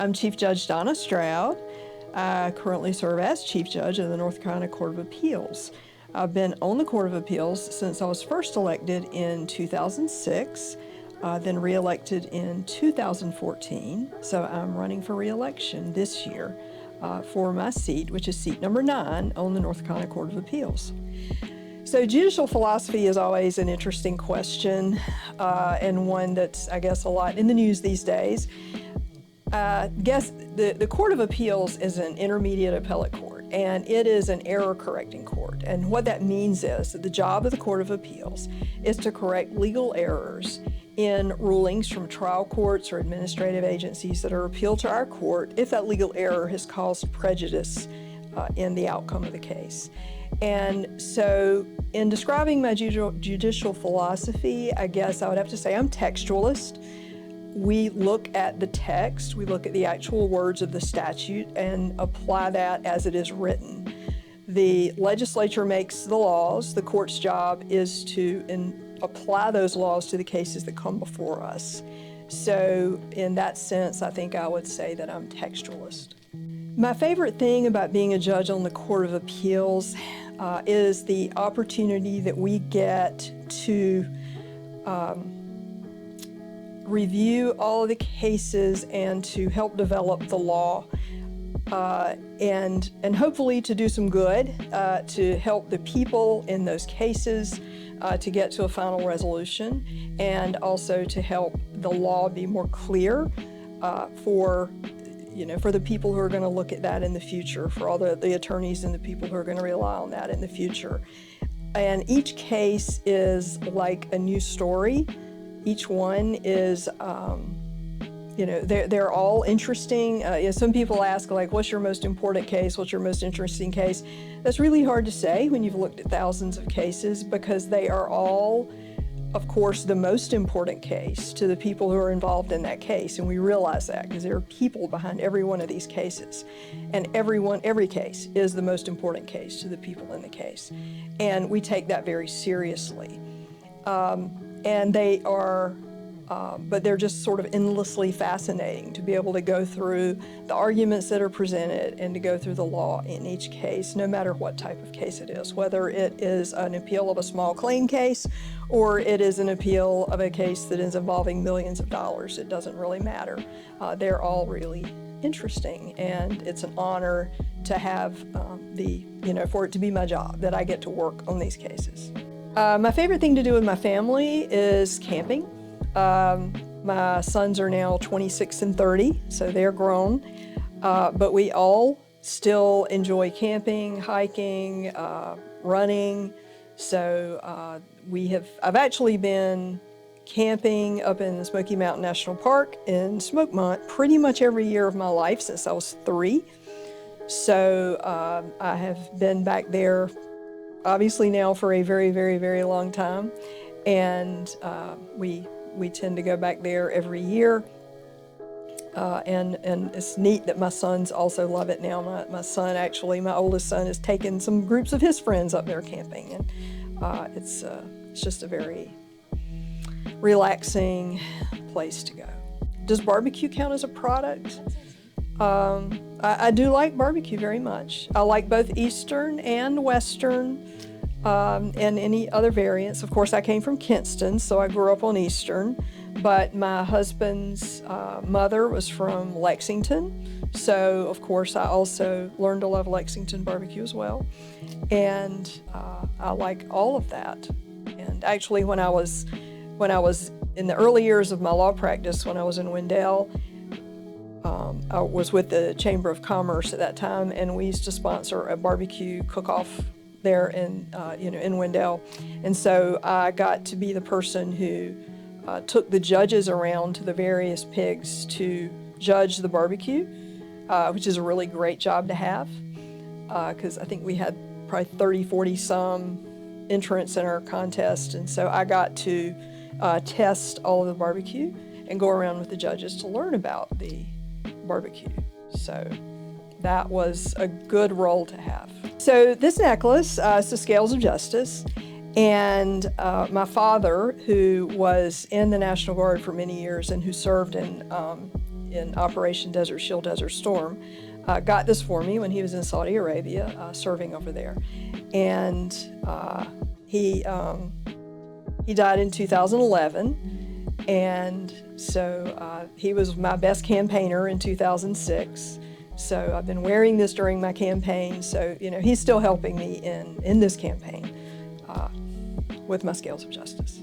I'm Chief Judge Donna Stroud. I currently serve as Chief Judge of the North Carolina Court of Appeals. I've been on the Court of Appeals since I was first elected in 2006, then re-elected in 2014. So I'm running for re-election this year for my seat, which is seat number 9 on the North Carolina Court of Appeals. So judicial philosophy is always an interesting question and one that's, I guess, a lot in the news these days. The Court of Appeals is an intermediate appellate court, and it is an error-correcting court. And what that means is that the job of the Court of Appeals is to correct legal errors in rulings from trial courts or administrative agencies that are appealed to our court if that legal error has caused prejudice in the outcome of the case. And so in describing my judicial philosophy, I guess I would have to say I'm textualist. We look at the text, we look at the actual words of the statute and apply that as it is written. The legislature makes the laws. The court's job is to apply those laws to the cases that come before us. So in that sense, I think I would say that I'm textualist. My favorite thing about being a judge on the Court of Appeals is the opportunity that we get to review all of the cases and to help develop the law and hopefully to do some good to help the people in those cases to get to a final resolution, and also to help the law be more clear for the people who are going to look at that in the future, for all the attorneys and the people who are going to rely on that in the future. And each case is like a new story. Each one is, they're all interesting. Some people ask, like, what's your most important case? What's your most interesting case? That's really hard to say when you've looked at thousands of cases, because they are all, of course, the most important case to the people who are involved in that case. And we realize that because there are people behind every one of these cases. And every case is the most important case to the people in the case. And we take that very seriously. And they are, but they're just sort of endlessly fascinating to be able to go through the arguments that are presented and to go through the law in each case, no matter what type of case it is, whether it is an appeal of a small claim case or it is an appeal of a case that is involving millions of dollars. It doesn't really matter. They're all really interesting, and it's an honor to have for it to be my job, that I get to work on these cases. My favorite thing to do with my family is camping. My sons are now 26 and 30, so they're grown. But we all still enjoy camping, hiking, running. So I've actually been camping up in the Smoky Mountain National Park in Smokemont pretty much every year of my life since I was 3. So I have been back there obviously now for a very, very, very long time, and we tend to go back there every year, and it's neat that my sons also love it now. My oldest son has taken some groups of his friends up there camping, and it's just a very relaxing place to go. Does barbecue count as a product? I do like barbecue very much. I like both Eastern and Western and any other variants. Of course, I came from Kinston, so I grew up on Eastern, but my husband's mother was from Lexington, so of course I also learned to love Lexington barbecue as well. And I like all of that. And actually, when I was in the early years of my law practice, when I was in Wendell, I was with the Chamber of Commerce at that time, and we used to sponsor a barbecue cook-off there in Wendell. And so I got to be the person who took the judges around to the various pigs to judge the barbecue, which is a really great job to have, because I think we had probably 30, 40 some entrants in our contest. And so I got to test all of the barbecue and go around with the judges to learn about the barbecue. So that was a good role to have. So this necklace is the Scales of Justice, and my father, who was in the National Guard for many years and who served in in Operation Desert Shield, Desert Storm, got this for me when he was in Saudi Arabia, serving over there. And he died in 2011, and so he was my best campaigner in 2006. So I've been wearing this during my campaign. So, he's still helping me in this campaign with my Scales of Justice.